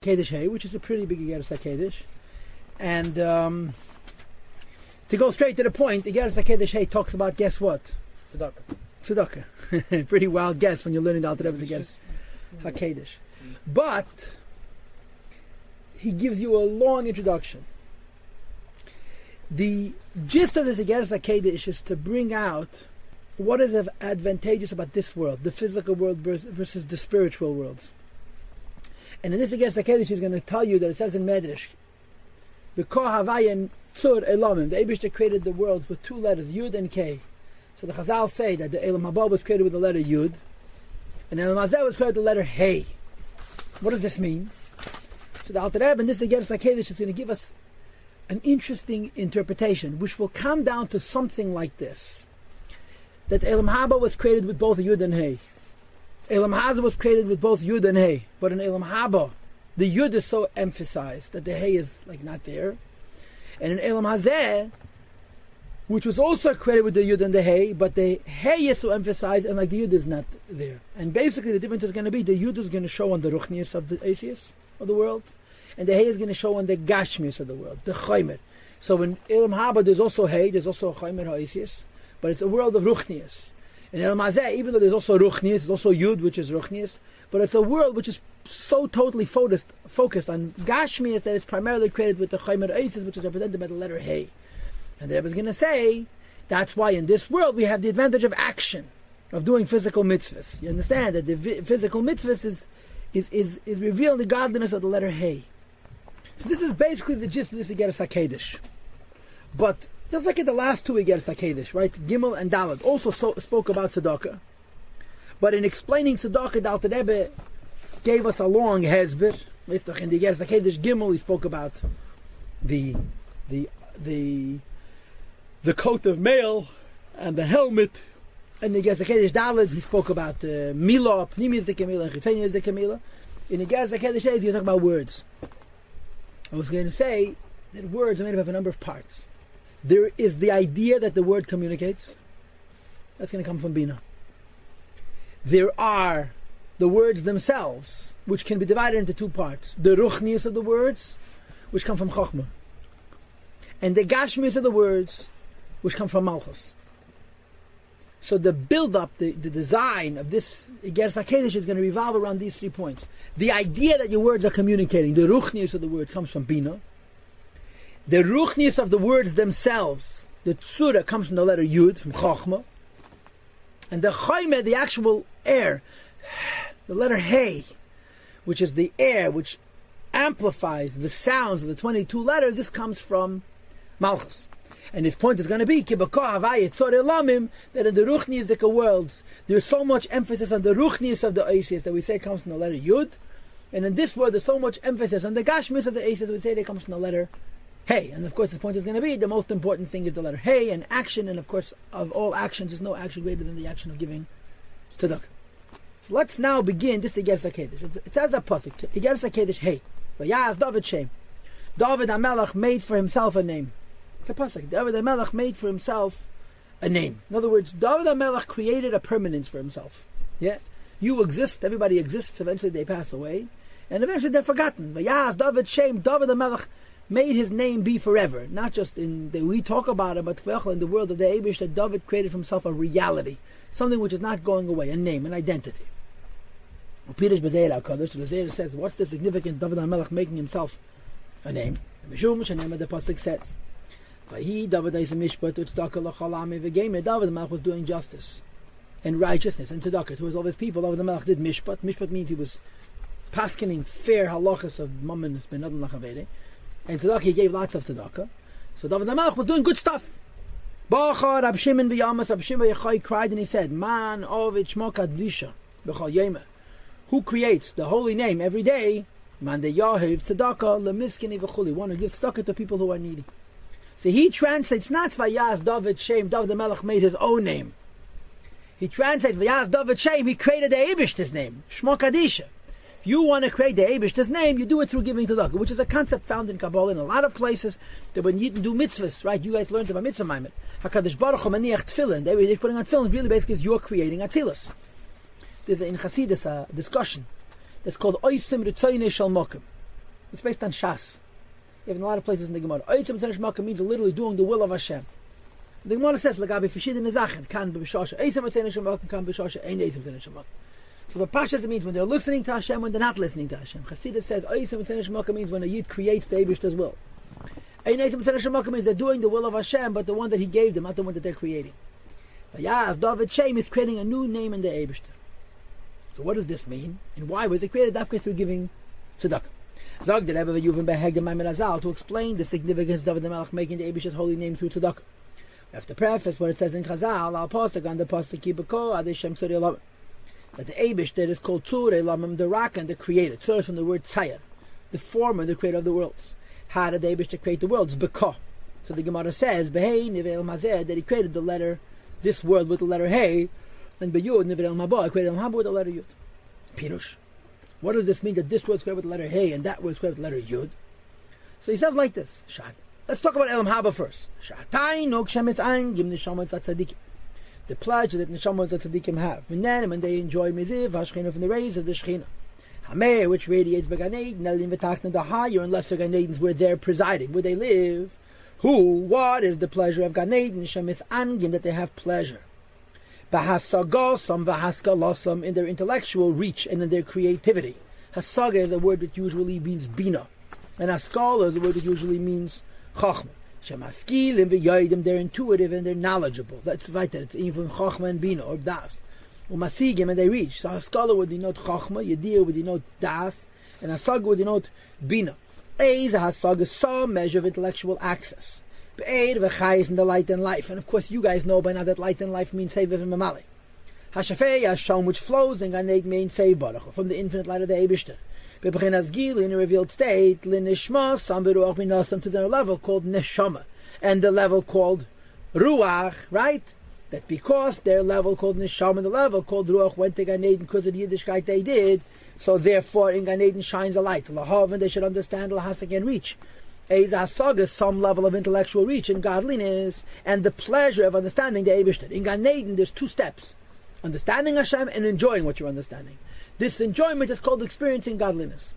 Kedesh Hey, which is a pretty big Igeres HaKedesh. And to go straight to the point, Igeres HaKedesh Hey talks about, guess what? Tzedakah. Pretty wild guess when you're learning the Alter Rebbe's Igeres HaKedesh. But he gives you a long introduction. The gist of this Igeres HaKedesh is to bring out what is advantageous about this world, the physical world versus the spiritual worlds. And in this Igeres HaKedesh, he's going to tell you that it says in Medrash, the Eibishter created the worlds with two letters, Yud and K. So the Chazal say that the Elam Haba was created with the letter Yud, and Elam Hazeh was created with the letter Hey. What does this mean? So the Alter Rebbe in this Igeres HaKedesh is going to give us an interesting interpretation, which will come down to something like this: that Elam Haba was created with both Yud and Hey. Elam Hazeh was created with both Yud and Hey, but in Elam Haba, the Yud is so emphasized that the Hey is like not there. And in Elam Hazeh, which was also created with the Yud and the Hey, but the Hey is so emphasized and like the Yud is not there. And basically the difference is going to be the Yud is going to show on the Ruchnius of the Asius of the world, and the Hey is going to show on the Gashmius of the world, the Chaymer. So in Elam Haba there's also Hey, there's also Chaymer HaAsius, but it's a world of Ruchnius. In Elam Hazeh, even though there's also Ruchnius, there's also Yud, which is Ruchnius, but it's a world which is so totally focused on Gashmius that it's primarily created with the Chaymer HaAsius, which is represented by the letter Hey. And the Rebbe is going to say, that's why in this world we have the advantage of action, of doing physical mitzvahs. You understand that the physical mitzvahs is revealing the godliness of the letter Hey. So this is basically the gist of this Igeres HaKedesh. But just like in the last two Igeres HaKedesh, right? Gimel and Dalet also spoke about tzedakah. But in explaining tzedakah, the Alter Rebbe gave us a long hezber. In the Igeres HaKedesh Gimel, he spoke about the coat of mail and the helmet. And in the Igeres HaKedesh Dalet, he spoke about Milah, Pnimius de Kamila, and Chitonius de Kamila. In the Igeres HaKedesh Hey, he's going to talk about words. I was going to say that words are made up of a number of parts. There is the idea that the word communicates. That's going to come from Bina. There are the words themselves, which can be divided into two parts. The Ruchnius of the words, which come from Chochmah. And the Gashmius of the words, which come from Malchus. So the build-up, the design of this Igeres HaKedesh is going to revolve around these 3 points. The idea that your words are communicating, the Ruchnius of the word, comes from Bina. The Ruchnius of the words themselves, the Tzura, comes from the letter Yud, from Chochmah. And the Chayme, the actual air, the letter Hey, which is the air which amplifies the sounds of the 22 letters, this comes from Malchus. And his point is going to be that in the Ruchnius Dika worlds, there's so much emphasis on the Ruchnius of the Asius that we say comes from the letter Yud. And in this world, there's so much emphasis on the Gashmius of the Asius that we say that comes from the letter Hey. And of course, his point is going to be the most important thing is the letter Hey and action. And of course, of all actions, there's no action greater than the action of giving tzedakah. So let's now begin this Igeres HaKedesh. It says a pasuk, Igeres HaKedesh Hey. Vayaz David Shem. David HaMelech made for himself a name. It's a pasuk. David HaMelech made for himself a name. In other words, David HaMelech created a permanence for himself. Yeah, you exist. Everybody exists. Eventually, they pass away, and eventually they're forgotten. Vayaz David Shem. David HaMelech made his name be forever. Not just in the we talk about it, but in the world of the Eibush, that David created for himself a reality, something which is not going away, a name, an identity. Pirish B'Zeir HaKadosh, the Zeir says, what's the significance of David HaMelech making himself a name? The pasuk says, David HaMelech was doing justice and righteousness and tzedakah towards all his people. David HaMelech did mishpat. Mishpat means he was paskening fair halachas of mammon ben adam lachavere. And tzedakah, he gave lots of tzedakah. So David HaMelech was doing good stuff. Rab Shimon cried and he said, Man ovid shmo kadisha b'chol yoma. Who creates the holy name every day? Man de yahiv tzedakah lemiskini v'chuli. One who gives tzedakah to people who are needy. So he translates not Vayaz David Shem, David HaMelech made his own name. He translates Vayaz David Shem, he created the Eibishter's name, Shmo Kadisha. If you want to create the Eibishter's name, you do it through giving tzedakah, which is a concept found in Kabbalah in a lot of places, that when you do mitzvahs, right, you guys learned about mitzvah maimed. HaKadosh Baruch Hu maniach tefillin, they're putting on tefillin, really basically is you're creating Atzilus. There's in Chassidus a discussion that's called Oisim Ritzoynei Shel Mokim. It's based on Shas. You have in a lot of places in the Gemara. Oitzim Tzenish Malka means literally doing the will of Hashem. The Gemara says, Lagabi Fishidin Nezachen, Kan B'Bishosha, Eisem Tzenish Malka, Kan B'Bishosha, Ein Eisem Tzenish Malka. So the Pashas, it means when they're listening to Hashem, when they're not listening to Hashem. Chassidus says, Oitzim Tzenish Malka means when a Yid creates the Eibishter's will. Ein Eisem Tzenish Malka means they're doing the will of Hashem, but the one that He gave them, not the one that they're creating. Vayaz, David Shem is creating a new name in the Eibishter. So what does this mean? And why was it created? After through giving tzedakah. Zog the Rebbe Yuvin Behegem Maimed Azal to explain the significance of David the Melech making the Eibishter's holy name through tzedakah. We have to preface what it says in Chazal, Al Pasuk on the Pasuk Kibako Adishem Tzur Elamim, that the Eibishter is called Tzur Elamim, the rock and the creator. Tzur is from the word Tzayar, the former, the creator of the worlds. How did the Eibishter create the worlds? Beko. So the Gemara says, Behei Nivel Mazeh, that He created the letter, this world with the letter Hey, and Beyud Nivel Mabah, created Mabah with the letter Yud. Pirush. What does this mean that this word is created with the letter Hey and that word is created with the letter Yud? So he says like this. Let's talk about Elam Haba first. The pleasure that Neshamas and Tzaddikim have. And then when they enjoy Miziv, Hashchina from the rays of the Shechina. Hameh, which radiates Began Eden, Elim V'Tachna, the higher and lesser Gan Edens where they're presiding, where they live. What is the pleasure of Gan Eden? Shemis Angim, that they have pleasure. Bahasagosam v'haskalosam, in their intellectual reach and in their creativity. Hasaga is a word that usually means bina, and haskala is a word that usually means chachma. Shemaskilim v'yaydim, they're intuitive and they're knowledgeable. That's right. It's even from chachma and bina or das. Umasigim, and they reach. So haskala would denote chachma, yadir would denote das, and hasaga would denote bina. Eiz hasaga, some measure of intellectual access. In the light and life. And of course you guys know by now that light and life means Seviv and Mamali. Hashafei Hasham, which flows in Gan Eden, means Sev Baruch, from the infinite light of the Eibishter. Bebechinas Gil, in a revealed state, Linishma, Sam Beruach Minasam, to their level called Neshama, and the level called Ruach, right? That because their level called Neshama and the level called Ruach went to Gan Eden because of the Yiddishkeit they did, so therefore in Gan Eden shines a light. Lahav, and they should understand Lahasik and reach. Eiz HaSaga, some level of intellectual reach and godliness, and the pleasure of understanding the Eibishter. In Gan Eden, there's two steps: understanding Hashem and enjoying what you're understanding. This enjoyment is called experiencing godliness.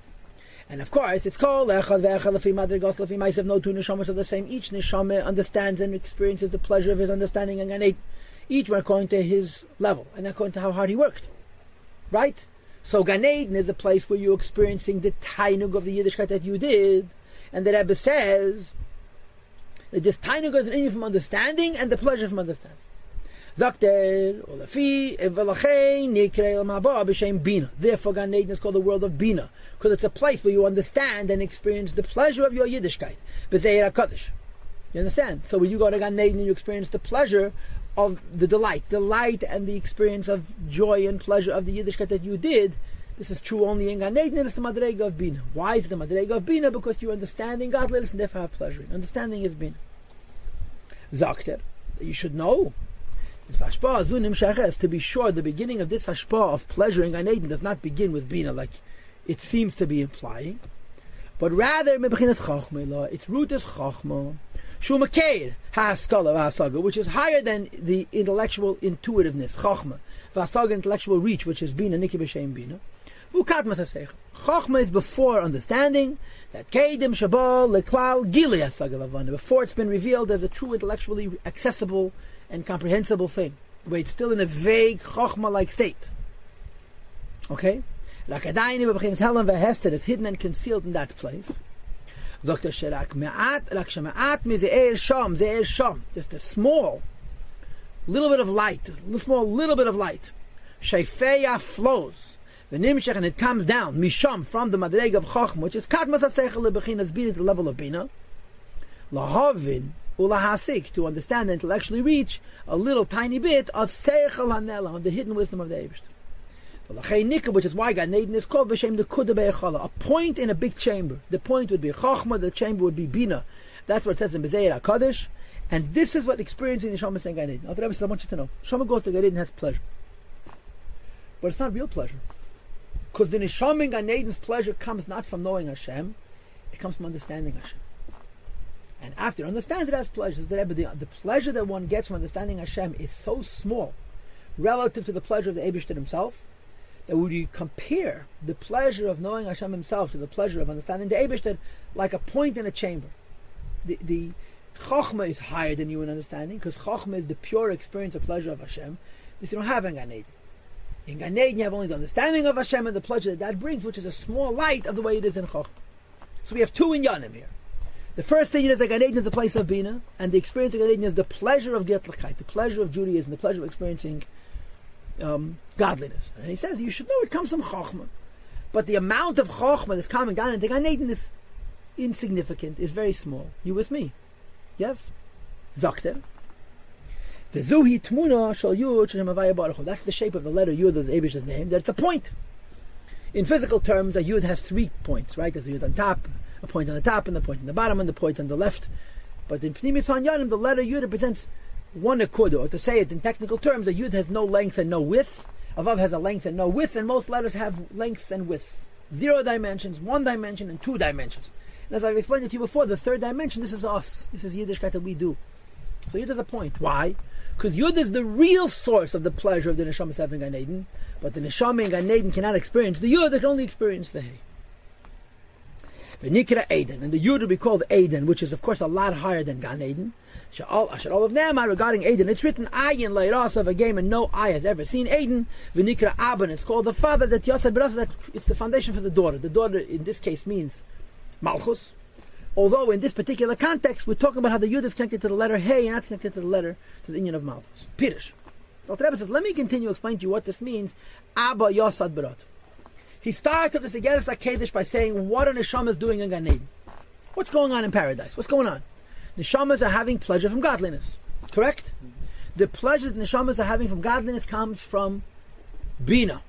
And of course, it's called Echad Ve'echad Lefi Madrigot Lefi Ma'asav. No two neshamas are the same. Each neshama understands and experiences the pleasure of his understanding in Gan Eden. Each one according to his level and according to how hard he worked. Right? So Gan Eden is a place where you're experiencing the tainug of the Yiddishkeit that you did. And the Rebbe says that this tainug is an inyan from understanding and the pleasure from understanding. Therefore, Gan Eden is called the world of Bina, because it's a place where you understand and experience the pleasure of your Yiddishkeit. You understand? So when you go to Gan Eden, you experience the pleasure of the delight and the experience of joy and pleasure of the Yiddishkeit that you did. This is true only in Gan Eden, and it's the Madrega of Bina. Why is it the Madrega of Bina? Because you're understanding godliness and therefore have pleasure. Understanding is Bina. Zakter, you should know. To be sure, the beginning of this hashpah of pleasure in Gan Eden does not begin with Bina, like it seems to be implying, but rather, its root is Chachma, Shumakeir, Haskala, Vasaga, which is higher than the intellectual intuitiveness, Chachma, Vasaga, intellectual reach, which is Bina, Niki B'Shem Bina. Chachma is before understanding, that Kedim Shabal Leklal Gili Hasaga Vavana, before it's been revealed as a true intellectually accessible and comprehensible thing, where it's still in a vague Chachma-like state. Okay? It's hidden and concealed in that place. Just a small little bit of light, a small little bit of light. Sheifeya flows. And it comes down, misham, from the madreg of Chachma, which is Kadmas HaSeichel Lebechinas Bina, the level of Bina. Lahavin, ulahasik, to understand and intellectually reach a little tiny bit of Seichel HaNela, of the hidden wisdom of the Eibishter. Which is why Gan Eden is called B'Shem the Kuda Be'echala, a point in a big chamber. The point would be Chachma, the chamber would be Bina. That's what it says in Bezeir HaKadosh, and this is what experiencing the Neshama is in Gan Eden. Now, the Rebbe says, I want you to know, Neshama goes to Gan Eden and has pleasure. But it's not real pleasure. Because the Neshama in Gan Eden's pleasure comes not from knowing Hashem, it comes from understanding Hashem. And after understanding it as pleasure, the pleasure that one gets from understanding Hashem is so small relative to the pleasure of the Eibishter himself, that when you compare the pleasure of knowing Hashem Himself to the pleasure of understanding the Eibishter, like a point in a chamber. The Chochmah is higher than you in understanding, because Chochmah is the pure experience of pleasure of Hashem. This you don't have in Gan Eden. In Gan Eden you have only the understanding of Hashem and the pleasure that brings, which is a small light of the way it is in Chochmah. So we have two inyanim here. The first thing is that Gan Eden is the place of Bina, and the experience of Gan Eden is the pleasure of Getlichkeit, the pleasure of Judaism, the pleasure of experiencing godliness. And he says, you should know it comes from Chochmah. But the amount of Chochmah that's coming down into Gan Eden is insignificant, is very small. You with me? Yes? Zakter. That's the shape of the letter Yud of the Eibishter's name, that it's a point. In physical terms, a Yud has 3 points, right? There's a Yud on top, a point on the top, and the point on the bottom, and the point on the left. But in Pnimis Hanyanim, the letter Yud represents one akud, or to say it in technical terms, a Yud has no length and no width. A Vav has a length and no width, and most letters have lengths and widths. 0 dimensions, 1 dimension, and 2 dimensions. And as I've explained it to you before, the 3rd dimension, this is us. This is Yiddishkeit that we do. So Yud is a point. Why? Because Yud is the real source of the pleasure of the Neshama having Gan Eden, but the Neshama in Gan Eden cannot experience the Yud, they can only experience the Hey. V'nikra Eden, and the Yud will be called Eden, which is of course a lot higher than Gan Eden. All of them are regarding Eden. It's written Ayin Leiros of a game, and no eye has ever seen Eden. V'nikra Aban, it's called the father that Yossi Brasa, that it's the foundation for the daughter. The daughter in this case means Malchus. Although in this particular context, we're talking about how the Yud is connected to the letter Hey and not connected to the letter, to the Inyan of Malchus. Pirish. So the Rebbe says, let me continue to explain to you what this means. Abba Yosad Berat. He starts with the Segeres HaKedesh by saying what a Neshama is doing in Gan Eden. What's going on in paradise? What's going on? Neshamas are having pleasure from godliness. Correct? The pleasure that Neshamas are having from godliness comes from Bina.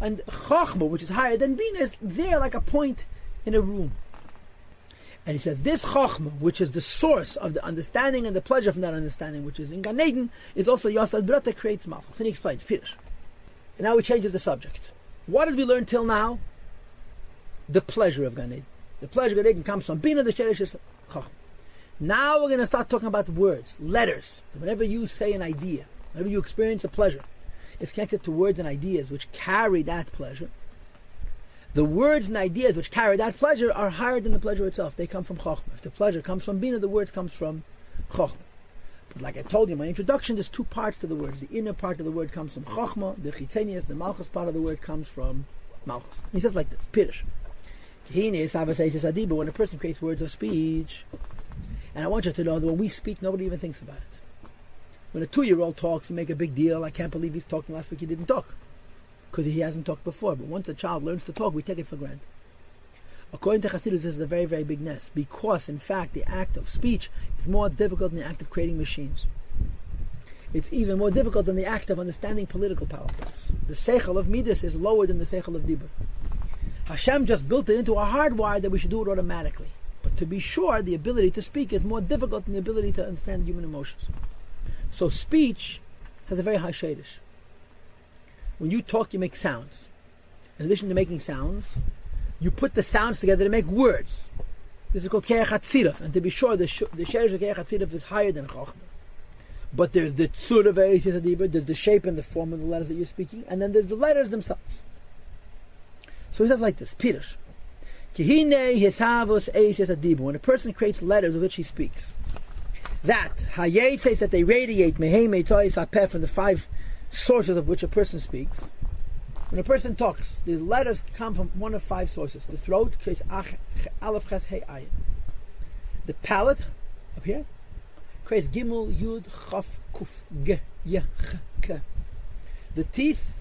And Chochmah, which is higher than Bina, is there like a point in a room. And he says, this Chochmah, which is the source of the understanding and the pleasure from that understanding, which is in Gan Eden, is also Yosad B'rat that creates Malchus. And he explains, Pirish. And now he changes the subject. What did we learn till now? The pleasure of Gan Eden. The pleasure of Gan Eden comes from Bina, the Sheresh is Chochmah. Now we're going to start talking about words, letters. Whenever you say an idea, whenever you experience a pleasure, it's connected to words and ideas which carry that pleasure. The words and ideas which carry that pleasure are higher than the pleasure itself. They come from Chochmah. If the pleasure comes from Bina, the word comes from Chochmah. But like I told you in my introduction, there's 2 parts to the words. The inner part of the word comes from Chochmah. The Chitzenius, the Malchus part of the word comes from Malchus. He says like this, Pirish. When a person creates words of speech, and I want you to know that when we speak, nobody even thinks about it. When a 2-year-old talks, you make a big deal. I can't believe he's talking. Last week he didn't talk. Because he hasn't talked before. But once a child learns to talk, we take it for granted. According to Chassidus, this is a very, very big ness. Because, in fact, the act of speech is more difficult than the act of creating machines. It's even more difficult than the act of understanding political politics. The seichel of Midas is lower than the seichel of Dibur. Hashem just built it into our hardwire that we should do it automatically. But to be sure, the ability to speak is more difficult than the ability to understand human emotions. So speech has a very high shadish. When you talk, you make sounds. In addition to making sounds, you put the sounds together to make words. This is called Keach HaTziraf. And to be sure, the shadish of Keach HaTziraf is higher than Chochmah. But there's the tzur of Eis Adibur, there's the shape and the form of the letters that you're speaking, and then there's the letters themselves. So he says like this, Pirush. When a person creates letters with which he speaks, that Hayet says that they radiate from the 5 sources of which a person speaks. When a person talks, the letters come from one of 5 sources. The throat creates Aleph Ches Hey Ayin. The palate up here creates Gimel Yud Chaf Kuf Ge Ye Ch Ke. The teeth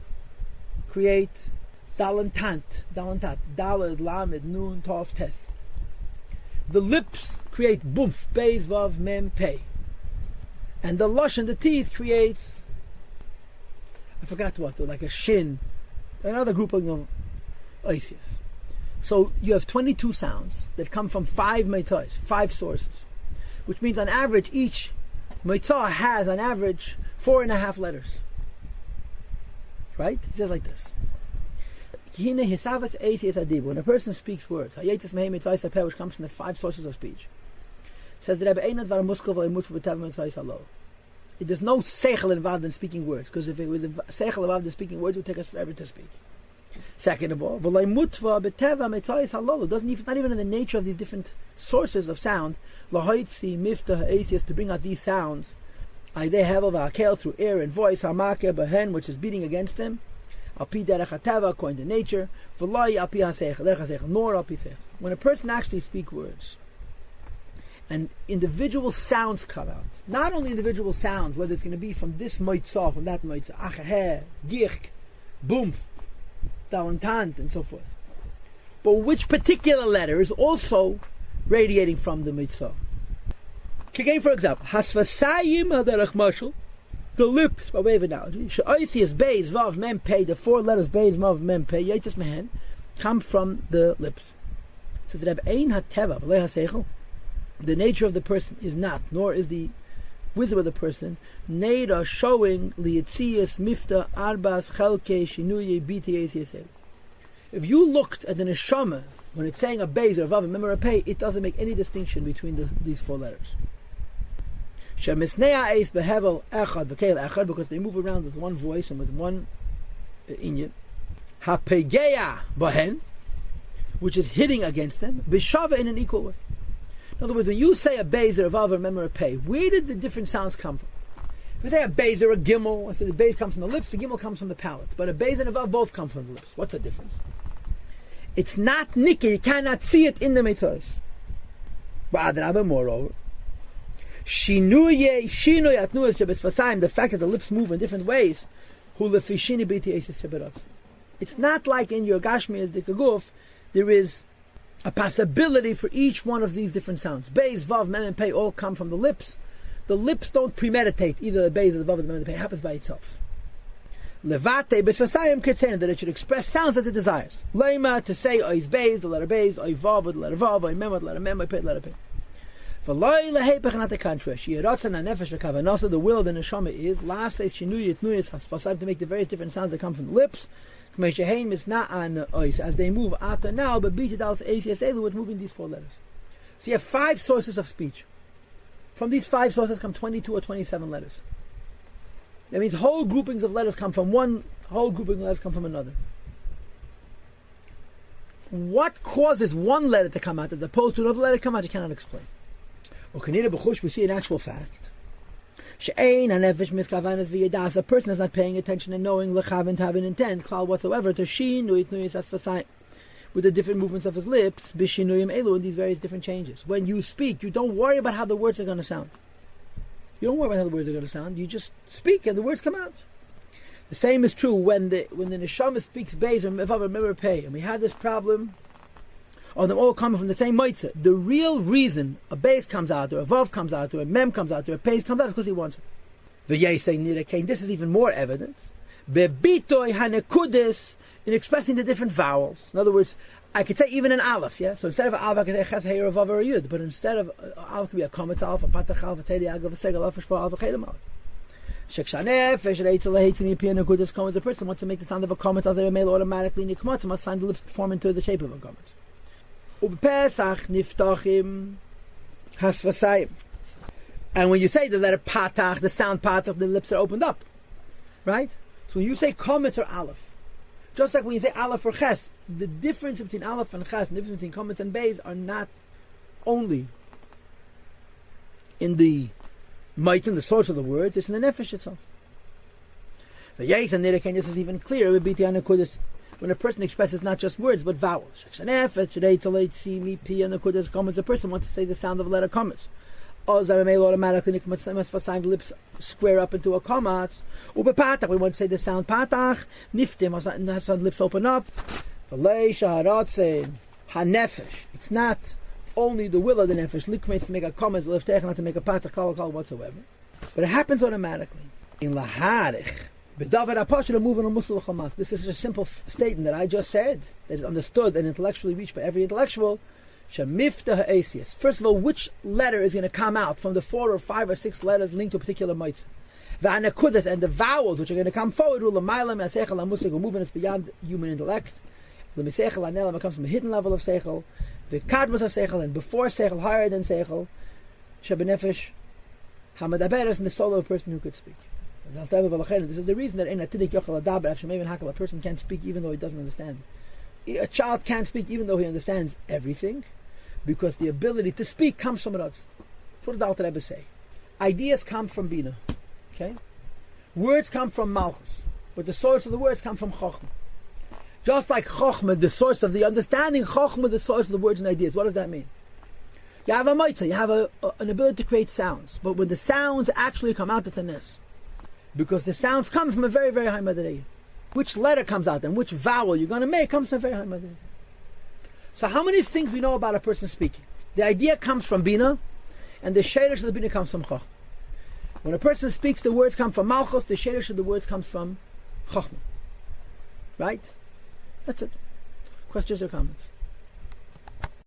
create Dalantat, Dalad, Lamed, Nun, Tov, Tes. The lips create Bumf, Beis, Vav, Mem, Pei. And the lush in the teeth creates, I forgot what, like a Shin, another grouping of Oisius. So you have 22 sounds that come from 5 meitos, 5 sources. Which means on average, each meitah has on average 4.5 letters. Right? He says like this. When a person speaks words, which comes from the 5 sources of speech, says that there's no seichel involved in speaking words, because if it was a seichel involved in speaking words, it would take us forever to speak. Second of all, v'lay mutva beteva metayis halolu. It's not even in the nature of these different sources of sound. Lahaitzi mifta ha'esias, to bring out these sounds. They have of akel through air and voice. Hamake behen, which is beating against them. Alpi derech hateva, according to nature. V'lay alpi hasechel, derech hasechel, nor alpi sechel. When a person actually speaks words, and individual sounds come out, not only individual sounds, whether it's going to be from this mitzvah, from that mitzvah, acheh, gich, boom, talentant, and so forth, but which particular letter is also radiating from the mitzvah. Again, for example, hasvasayim aderech mashal, the lips, by way of analogy, she'oithias beis vav mem pei, the four letters beis vav mem pei, yitis mehen, come from the lips. So the Rebbe ein hateva v'lei haseichel. The nature of the person is not, nor is the wisdom of the person, neida showing lietzias mifta arbas chelke shinuye b'tiyes yesel. If you looked at the neshama when it's saying a beis or a vav and mem or a pei, it doesn't make any distinction between these four letters. Shemisnea eis behevel echad v'keil echad, because they move around with one voice and with one inyan. Hapegeya bahen, which is hitting against them, b'shava, in an equal way. In other words, when you say a beis or a vav or a mem or a pei, where did the different sounds come from? If we say a beis or a gimel, I say the beis comes from the lips, the gimel comes from the palate. But a beis and a vav both come from the lips. What's the difference? It's not nikki, you cannot see it in the mitzvahs. But moreover, shinuye atnuas shebesvasayim, the fact that the lips move in different ways, hu lefishini b'tiyes sheberatz. It's not like in your gashmi as dikaguf, there is a possibility for each one of these different sounds. Beis, vav, mem, and pei all come from the lips. The lips don't premeditate either the beis or the vav or the mem and the pei. It happens by itself. Levate b'svasayim kertzein, that it should express sounds as it desires. Leima, to say ois beis, the letter beis, oi vav, the letter vav, oi mem, the letter mem, oi pei, the letter pei. V'loi lehepech, not the contrary. She'iratzan ha'nefesh v'kavanasa, the will of the neshama is la'aseh shinuyit nuyis hasvasayim, to make the various different sounds that come from the lips. As they move after now, but what's moving these four letters. So you have 5 sources of speech. From these 5 sources come 22 or 27 letters. That means whole groupings of letters come from one, whole grouping of letters come from another. What causes one letter to come out as opposed to another letter to come out, you cannot explain. We see an actual fact. A person is not paying attention and knowing lechavin to have an intent, klal whatsoever, to shinuyit nuyis asvasayim, with the different movements of his lips, bishinuyim elu, in these various different changes. When you speak, you don't worry about how the words are going to sound. You don't worry about how the words are going to sound. You just speak and the words come out. The same is true when the neshama speaks beis or vav or mem or pei, and we have this problem of them all coming from the same mitzvah. The real reason a beis comes out, or a vav comes out, or a mem comes out, or a pei comes out is because he wants it. This is even more evidence. Bebitoi hanekudis, in expressing the different vowels. In other words, I could say even an aleph, yeah? So instead of aleph, I could say ches, hey, or vav, or yud. But instead of aleph, could be a komet aleph, a patach aleph, a tedi agav, a segel aleph, a shvar aleph, a chelim aleph. Shekshanef, the person wants to make the sound of a komet aleph, male automatically, nikmat, must sign the lips form into the shape of a komet. Ubepesach niftachim hasvasayim. And when you say the letter patach, the sound patach, the lips are opened up. Right? So when you say komet or aleph, just like when you say aleph or ches, the difference between aleph and ches, and the difference between komets and beis are not only in the might and the source of the word, it's in the nefesh itself. The yes and nireken, this is even clearer with b'tiana kudus, when a person expresses not just words but vowels. The person wants to say the sound of a letter komets. Automatically the lips square up into a komatz. We want to say the sound patach. Niftim, lips open up. It's not only the will of the nefesh, likmates to make a komatz, not to make a patach, kal whatsoever. But it happens automatically. In laharich. This is a simple statement that I just said, that is understood and intellectually reached by every intellectual. First of all, which letter is going to come out from the 4 or 5 or 6 letters linked to a particular mitzvah? And the vowels which are going to come forward will move us beyond human intellect. It comes from a hidden level of seichel. And before seichel, higher than seichel. Shabbenefesh, hamadaberes, in the soul of a person who could speak. This is the reason that a person can't speak even though he doesn't understand. A child can't speak even though he understands everything, because the ability to speak comes from Ratz. That's what the Alter Rebbe say. Ideas come from Bina. Okay? Words come from Malchus. But the source of the words come from Chochmah. Just like Chochmah, the source of the understanding, Chochmah, the source of the words and ideas. What does that mean? You have a mitzvah, you have an ability to create sounds. But when the sounds actually come out, it's a nes. Because the sounds come from a very, very high Madarei. Which letter comes out and which vowel you're going to make comes from a very high Madarei. So how many things we know about a person speaking? The idea comes from Bina, and the shadish of the Bina comes from Chochmah. When a person speaks, the words come from Malchus, the shadish of the words comes from Chochmah. Right? That's it. Questions or comments?